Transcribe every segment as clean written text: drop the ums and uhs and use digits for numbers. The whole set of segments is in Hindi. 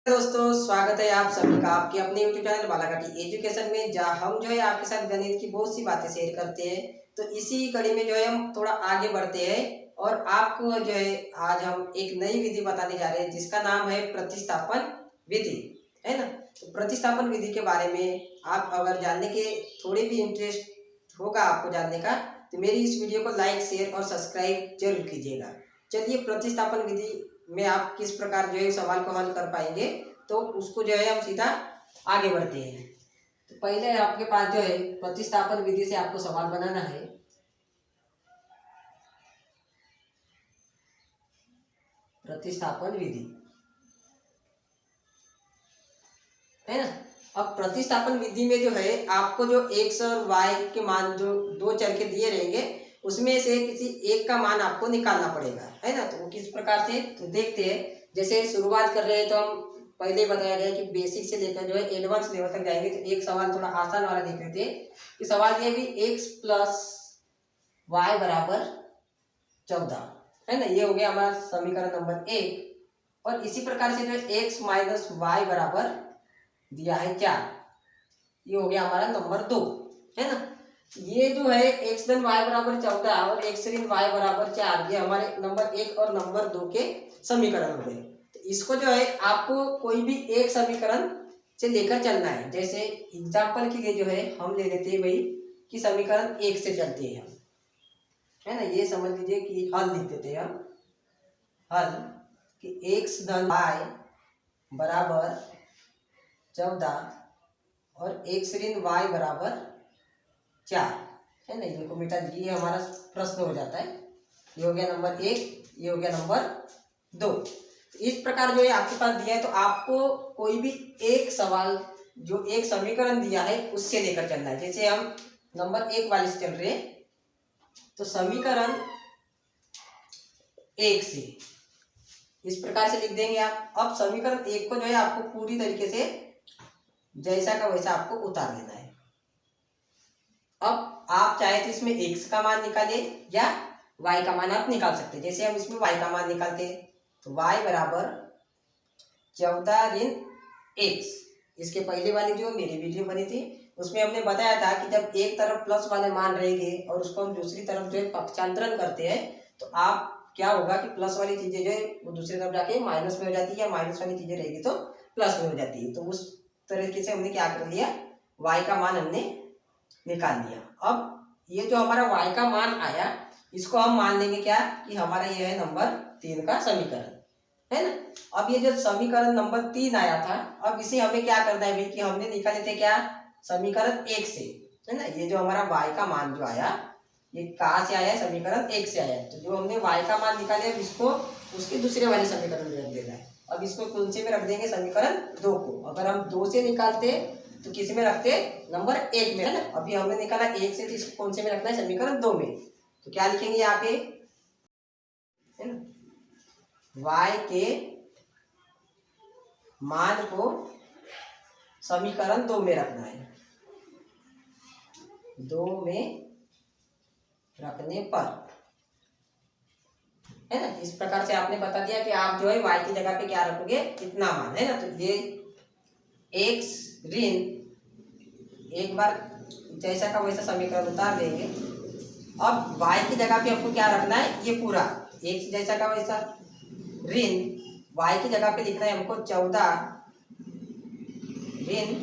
दोस्तों, स्वागत है आप सभी का आपके अपने YouTube चैनल बालाघाटी एजुकेशन में, जहां हम जो है आपके साथ गणित की बहुत सी बातें शेयर करते हैं। तो इसी कड़ी में जो है हम थोड़ा आगे बढ़ते हैं और आपको जो है आज हम एक नई विधि बताने जा रहे हैं जिसका नाम है प्रतिस्थापन विधि, है ना। तो प्रतिस्थापन विधि के बारे में आप अगर जानने के थोड़े भी इंटरेस्ट होगा आपको जानने का, तो मेरी इस वीडियो को लाइक शेयर और सब्सक्राइब जरूर कीजिएगा। चलिए, प्रतिस्थापन विधि में आप किस प्रकार जो है सवाल को हल कर पाएंगे, तो उसको जो है हम सीधा आगे बढ़ते हैं। तो पहले आपके पास जो है प्रतिस्थापन विधि से आपको सवाल बनाना है। प्रतिस्थापन विधि, है ना। अब प्रतिस्थापन विधि में जो है आपको जो x और y के मान जो दो चर के दिए रहेंगे उसमें से किसी एक का मान आपको निकालना पड़ेगा, है ना। तो वो किस प्रकार से, तो देखते हैं। जैसे शुरुआत कर रहे हैं तो हम पहले बताया गया कि बेसिक से लेकर जो है एडवांस लेवल तक जाएंगे। तो एक सवाल थोड़ा आसान वाला देख लेते हैं कि सवाल ये भी x प्लस वाई बराबर 14, है ना। ये हो गया हमारा समीकरण नंबर 1। और इसी प्रकार से जो x माइनस वाई बराबर दिया है 4, ये हो गया हमारा नंबर 2, है ना। ये जो है x धन वाई बराबर 14 और x ऋण वाई बराबर 4, ये हमारे नंबर 1 और नंबर 2 के समीकरण हो गए। तो इसको जो है आपको कोई भी एक समीकरण से लेकर चलना है। जैसे एग्जाम्पल के लिए जो है हम ले लेते हैं भाई कि समीकरण 1 से चलते हैं हम, है ना। ये समझ लीजिए कि हल लिख देते हैं हम। हल कि x धन वाई बराबर 14 और x ऋण वाई बराबर 4, है ना। इनको मिटा दीजिए, हमारा प्रश्न हो जाता है। ये हो गया नंबर 1, ये हो गया नंबर 2। इस प्रकार जो है आपके पास दिया है, तो आपको कोई भी एक सवाल जो एक समीकरण दिया है उससे लेकर चलना है। जैसे हम नंबर 1 वाले से चल रहे हैं, तो समीकरण 1 से इस प्रकार से लिख देंगे आप। अब समीकरण 1 को जो है आपको पूरी तरीके से जैसा का वैसा आपको उतार लेना है। अब आप चाहे तो इसमें x का मान निकाले या y का मान आप निकाल सकते हैं। जैसे हम इसमें y का मान निकालते हैं तो y बराबर 14 ऋण x। इसके पहले वाली जो मेरी वीडियो बनी थी उसमें हमने बताया था कि जब एक तरफ प्लस वाले मान रहेंगे और उसको हम दूसरी तरफ जो है पक्षांतरण करते हैं, तो आप क्या होगा कि प्लस वाली चीजें जो है वो दूसरी तरफ जाके माइनस में हो जाती है, या माइनस वाली चीजें रहेगी तो प्लस में हो जाती है। तो उस तरीके से हमने क्या कर लिया, y का मान हमने निकाल लिया। अब ये जो हमारा y का मान आया, इसको हम मान लेंगे क्या कि हमारा ये है नंबर 3 का समीकरण, है ना। अब ये जो समीकरण नंबर 3 आया था, अब इसे हमें क्या करना है भाई कि हमने निकाले थे क्या समीकरण 1 से, है ना। ये जो हमारा y का मान जो आया, ये कहाँ से आया है, समीकरण 1 से आया है। तो जो हमने y का मान निकाले, अब इसको उसके दूसरे वाले समीकरण में रख देना है। अब इसको कौन से में रख देंगे, समीकरण 2 को। अगर हम 2 से निकालते तो किस में रखते, नंबर 1 में, है ना। अभी हमने निकाला 1 से, तो इसको कौन से में रखना है, समीकरण 2 में। तो क्या लिखेंगे यहाँ पे, है ना, y के मान को समीकरण 2 में रखना है। 2 में रखने पर, है ना, इस प्रकार से आपने बता दिया कि आप जो है y की जगह पे क्या रखोगे, इतना मान, है ना। तो ये x ऋण, एक बार जैसा का वैसा समीकरण उतार देंगे। अब y की जगह पे आपको क्या रखना है, ये पूरा x जैसा का वैसा ऋण y की जगह पे लिखना है हमको 14 ऋण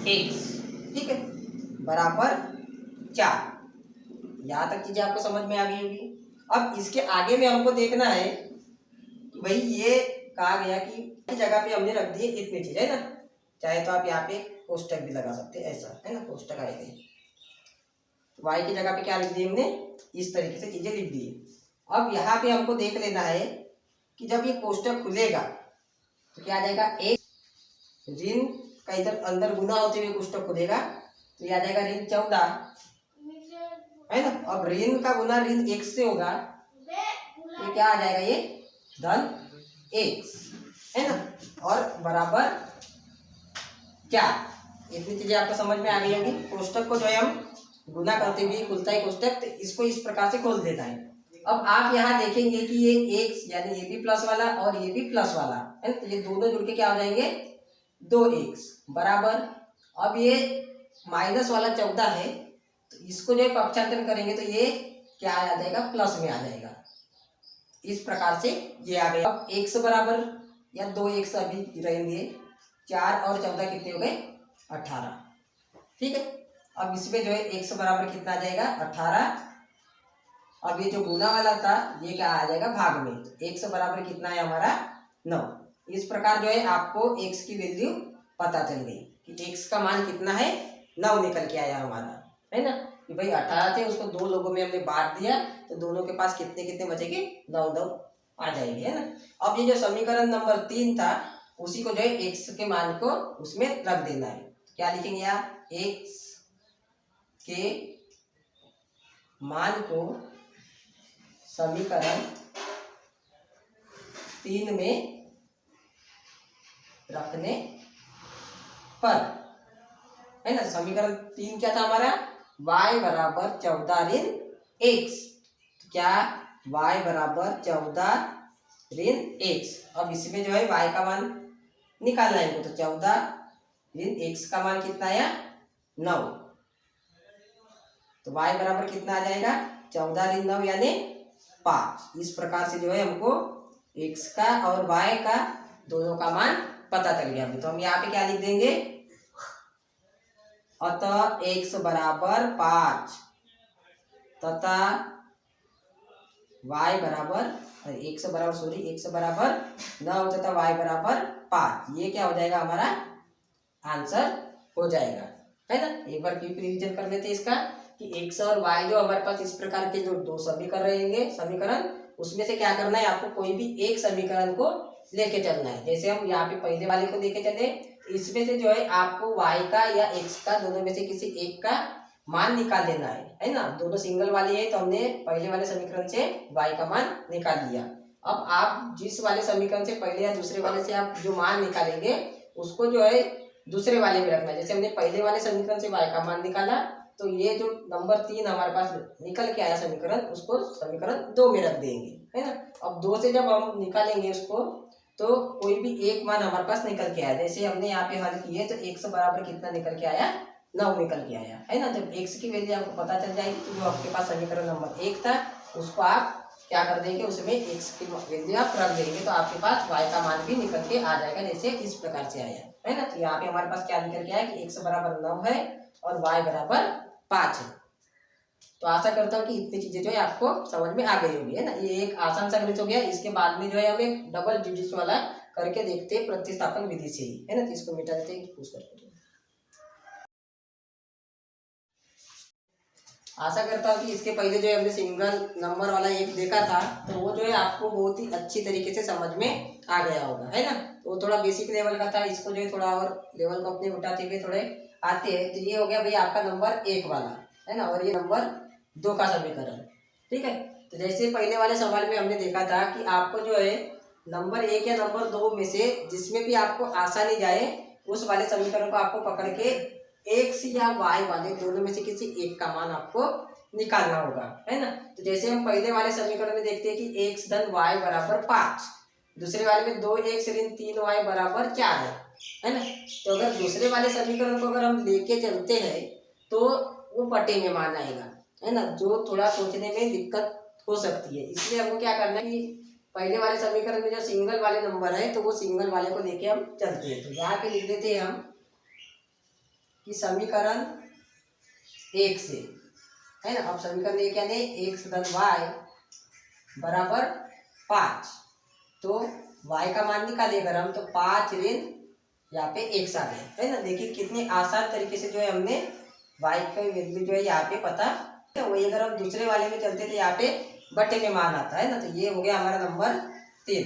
x, ठीक है, बराबर 4। यहाँ तक चीजें आपको समझ में आ गई होगी। अब इसके आगे में हमको देखना है कि भाई ये कहा गया कि जगह पे हमने रख दिए इतनी चीज, है ना। चाहे तो आप यहाँ पे कोष्टक भी लगा सकते हैं, ऐसा, है ना, कोष्टक आएगा। y की जगह पे क्या लिख दिए हमने, इस तरीके से चीजें लिख दी। अब यहाँ पे हमको देख लेना है कि जब ये कोष्टक खुलेगा तो क्या आ जाएगा, एक ऋण का इधर अंदर गुना होते हुए कोष्टक खुलेगा, तो यह आ जाएगा ऋण 14, है ना। अब ऋण का गुना ऋण 1 से होगा, ये क्या आ जाएगा, ये धन 1, है ना, और बराबर 4। इतनी चीजें आपको समझ में आ गई होगी। कोष्टक को जो है हम गुना करते हुए खुलता है कोष्टक, तो इसको इस प्रकार से खोल देना है। अब आप यहाँ देखेंगे कि ये एक्स यानी ये भी प्लस वाला और ये भी प्लस वाला है, तो ये दोनों जुड़ के क्या हो जाएंगे 2x बराबर। अब ये माइनस वाला 14 है, तो इसको जो पक्षांतरण करेंगे तो ये क्या आ जाएगा प्लस में आ जाएगा। इस प्रकार से ये आ गया। अब x बराबर या 2x अभी रहेंगे, 4 और 14 कितने हो गए 18। ठीक है, अब इसमें जो है x बराबर कितना आ जाएगा 18। अब ये जो गुना वाला था ये क्या आ जाएगा भाग में, तो x बराबर कितना है हमारा 9। इस प्रकार जो है आपको x की वैल्यू पता चल गई कि x का मान कितना है 9 निकल के आया हमारा, है ना। कि भाई 18 थे, उसको दो लोगों में हमने बांट दिया तो दोनों के पास कितने कितने बचेंगे 9 9 आ जाएंगे, है ना। अब ये जो समीकरण नंबर 3 था उसी को जो है x के मान को उसमें रख देना है। क्या लिखेंगे यहाँ, x के मान को समीकरण 3 में रखने पर, है ना। समीकरण 3 क्या था हमारा, y बराबर 14 ऋण x। क्या y बराबर 14 ऋण x। अब इसमें जो है y का मान निकालना है, तो 14 ऋण x का मान कितना आया 9, तो y बराबर कितना आ जाएगा 14 ऋण 9 यानी 5। इस प्रकार से जो है हमको x का और y का दोनों का मान पता चल गया। तो हम यहाँ पे क्या लिख देंगे, अतः x बराबर 5 तथा y बराबर x बराबर 9 तथा y बराबर 5। ये क्या हो जाएगा हमारा आंसर हो जाएगा, है ना। एक बार फिर रिवीजन कर लेते हैं इसका कि x और y जो हमारे पास इस प्रकार के जो दो समीकरण रहेंगे समीकरण, उसमें से क्या करना है आपको कोई भी एक समीकरण को लेके चलना है। जैसे हम यहाँ पे पहले वाले को लेके चले, इसमें से जो है आपको y का या x का दोनों में से किसी एक का मान निकाल लेना है ना। दोनों सिंगल वाले है तो हमने पहले वाले समीकरण से y का मान निकाल लिया। अब आप जिस वाले समीकरण से पहले या दूसरे वाले से आप जो मान निकालेंगे उसको जो है दूसरे वाले में रखना है। जैसे हमने पहले वाले समीकरण से y का मान निकाला, तो ये जो नंबर 3 हमारे पास निकल के आया समीकरण, उसको समीकरण 2 में रख देंगे, है ना। अब 2 से जब हम निकालेंगे उसको, तो कोई भी एक मान हमारे पास निकल के आया। जैसे हमने यहाँ पे हल किए तो x बराबर कितना निकल के आया 9 निकल के आया, है ना। जब x की वैल्यू आपको पता चल जाएगी तो जो आपके पास समीकरण नंबर 1 था उसको आप क्या कर देंगे, उसमें x की वैल्यू आप रख देंगे तो आपके पास y का मान भी निकल के आ जाएगा, जैसे इस प्रकार से आया, है ना। तो यहाँ पे हमारे पास क्या निकल के आया कि x बराबर 9 है और y बराबर 5 है। तो आशा करता हूँ कि इतनी चीजें जो है आपको समझ में आ गई होगी, है ना। ये एक आसान सा गणित हो गया। इसके बाद में जो है हम एक डबल डिजिट वाला करके देखते हैं प्रतिस्थापन विधि से ही, है ना। तो इसको मिटा देते हैं पूछ करके। आशा करता हूँ कि इसके पहले जो है हमने सिंगल नंबर वाला एक देखा था, तो वो जो है आपको बहुत ही अच्छी तरीके से समझ में आ गया होगा, है ना। तो वो थोड़ा बेसिक लेवल का था, इसको जो है थोड़ा और लेवल को अपने उठाते हुए थोड़े आते हैं। तो ये हो गया भाई आपका नंबर 1 वाला, है ना, और ये नंबर 2 का समीकरण। ठीक है, तो जैसे पहले वाले सवाल में हमने देखा था कि आपको जो है नंबर 1 या नंबर 2 में से जिसमें भी आपको आसानी जाए उस वाले समीकरण को आपको पकड़ के x या y वाले दोनों में से किसी एक का मान आपको निकालना होगा, है ना। तो जैसे हम पहले वाले समीकरण में देखते हैं कि x धन y बराबर 5, दूसरे वाले में 2x ऋण 3y बराबर 4 है ना। तो अगर दूसरे वाले समीकरण को अगर हम लेके चलते हैं तो वो बटे में मान आएगा, है ना, जो थोड़ा सोचने में दिक्कत हो सकती है। इसलिए हमको क्या करना है कि पहले वाले समीकरण में जो सिंगल वाले नंबर है तो वो सिंगल वाले को लेके हम चलते हैं। तो यहाँ पे लिख देते हैं हम कि समीकरण 1 से, है ना। अब समीकरण 1 यानी x धन y बराबर 5, तो y का मान निकाले अगर हम, तो 5 ऋण यहाँ पे x आ गए, है ना। देखिए कितने आसान तरीके से जो है हमने y का वैल्यू जो है यहाँ पे पता है। वही अगर हम दूसरे वाले में चलते थे यहाँ पे बटे में मान आता है ना। तो ये हो गया हमारा नंबर 3।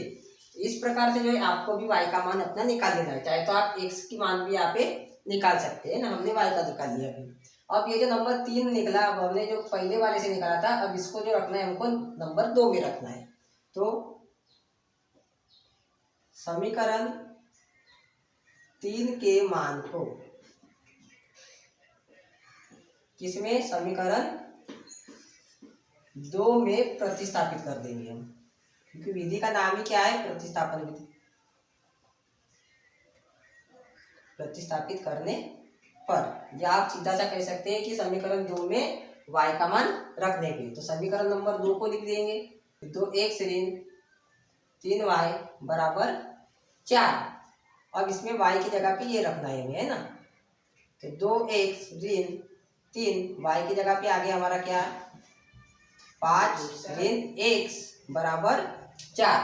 इस प्रकार से जो है आपको भी y का मान अपना निकाल लेना है, चाहे तो आप x की मान भी यहाँ पे निकाल सकते हैं ना। हमने y का निकाल लिया अभी। अब ये जो नंबर 3 निकला, अब हमने जो पहले वाले से निकाला था, अब इसको जो रखना है हमको नंबर 2 में रखना है। तो समीकरण 3 के मान को किसमें, समीकरण 2 में प्रतिस्थापित कर देंगे हम, क्योंकि विधि का नाम ही क्या है, प्रतिस्थापन विधि। प्रतिस्थापित करने पर, या आप सीधा सा कह सकते हैं कि समीकरण 2 में y का मान रखने पे, तो समीकरण नंबर 2 को लिख देंगे 2x ऋण 3y बराबर 4। अब इसमें y की जगह पे ये रखना है हमें, है ना। तो 2x ऋण 3y की जगह पे आ गया हमारा क्या, 5 ऋण x बराबर 4।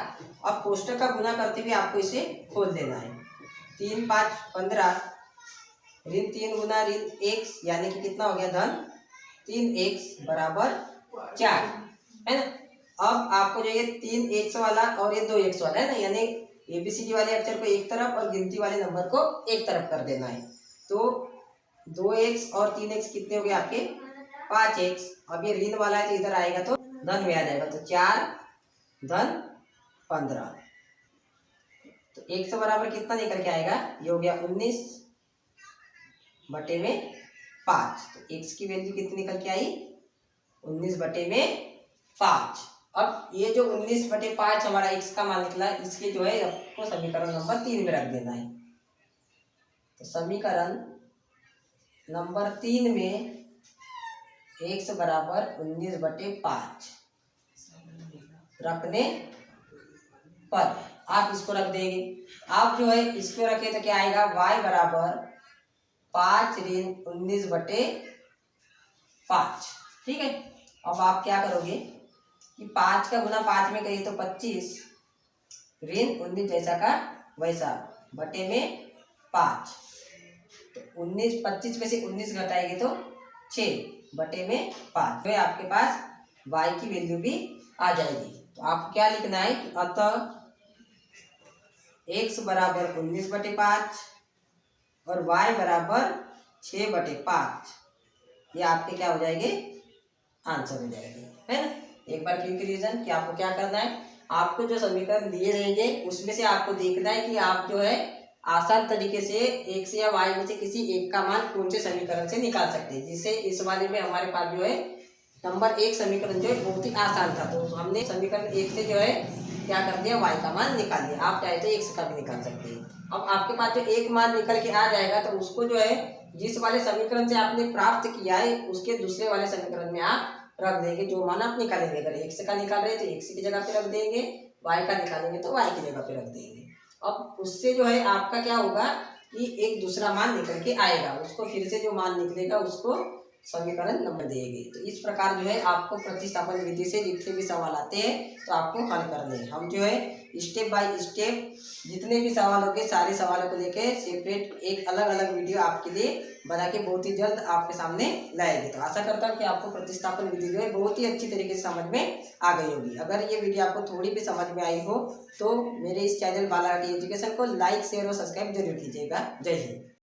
अब कोष्टक का गुना करते हुए आपको इसे खोल देना है। 3 5 15 ऋण 3 गुना ऋण x, यानी कि कितना हो गया धन 3x बराबर 4, है ना। अब आपको जो ये 3x वाला और ये 2x वाला है ना, यानी ABCD वाले अक्षर को एक तरफ और गिनती वाले नंबर को एक तरफ कर देना है। तो 2x और 3x कितने हो गए आपके 5x। अब ये ऋण वाला है तो इधर आएगा तो धन में आ जाएगा, तो 4 धन 15। तो x बराबर कितना निकल के आएगा, ये हो गया 19 बटे में 5। तो x की वैल्यू कितनी निकल के आई, 19 बटे में 5। अब ये जो 19 बटे 5 हमारा x का मान निकला, इसके जो है आपको समीकरण नंबर 3 में रख देना है। तो समीकरण नंबर 3 में x बराबर 19 बटे 5 रखने पर आप इसको रख देंगे। आप जो है इसको रखे तो क्या आएगा, y बराबर 5 ऋण 19 बटे 5, ठीक है। अब आप क्या करोगे कि 5 का गुना 5 में करिए तो 25 ऋण 19 जैसा का वैसा बटे में 5। तो 19 25 में से 19 घटाएंगे तो 6 बटे में 5, तो आपके पास y की वैल्यू भी आ जाएगी। तो आपको क्या लिखना है, अतः x बराबर 19 बटे 5 और y बराबर 6 बटे 5, ये आपके क्या हो जाएंगे, आंसर हो जाएंगे, है ना। एक बार क्विक रिवीजन कि आपको क्या करना है, आपको जो समीकरण दिए रहेंगे उसमें से आपको देखना है कि आप जो है आसान तरीके से x या y में से किसी एक का मान कौन से समीकरण से निकाल सकते हैं। जिससे इस वाले में हमारे पास जो है नंबर 1 समीकरण जो है बहुत ही आसान था, तो हमने समीकरण 1 से जो है क्या कर दिया, y का मान निकाल दिया। आप चाहे तो x का भी निकाल सकते हैं। अब आपके पास जो एक मान निकल के आ जाएगा तो उसको जो है जिस वाले समीकरण से आपने प्राप्त किया है उसके दूसरे वाले समीकरण में आप रख देंगे जो मान आप निकालेंगे। अगर x का निकाल रहे तो x की जगह पे रख देंगे, y का निकालेंगे तो y की जगह पे रख देंगे। अब उससे जो है आपका क्या होगा कि एक दूसरा मान निकल के आएगा, उसको फिर से जो मान निकलेगा उसको समीकरण नंबर देंगे। तो इस प्रकार जो है आपको प्रतिस्थापन विधि से जितने भी सवाल आते हैं तो आपको हल करने हैं। हम जो है स्टेप बाय स्टेप जितने भी सवाल होंगे सारे सवालों को लेके सेपरेट एक अलग अलग वीडियो आपके लिए बना के बहुत ही जल्द आपके सामने लाएंगे। तो आशा करता हूँ कि आपको प्रतिस्थापन विधि जो है बहुत ही अच्छी तरीके से समझ में आ गई होगी। अगर ये वीडियो आपको थोड़ी भी समझ में आई हो तो मेरे इस चैनल बालाघाटी एजुकेशन को लाइक शेयर और सब्सक्राइब जरूर कीजिएगा। जय हिंद।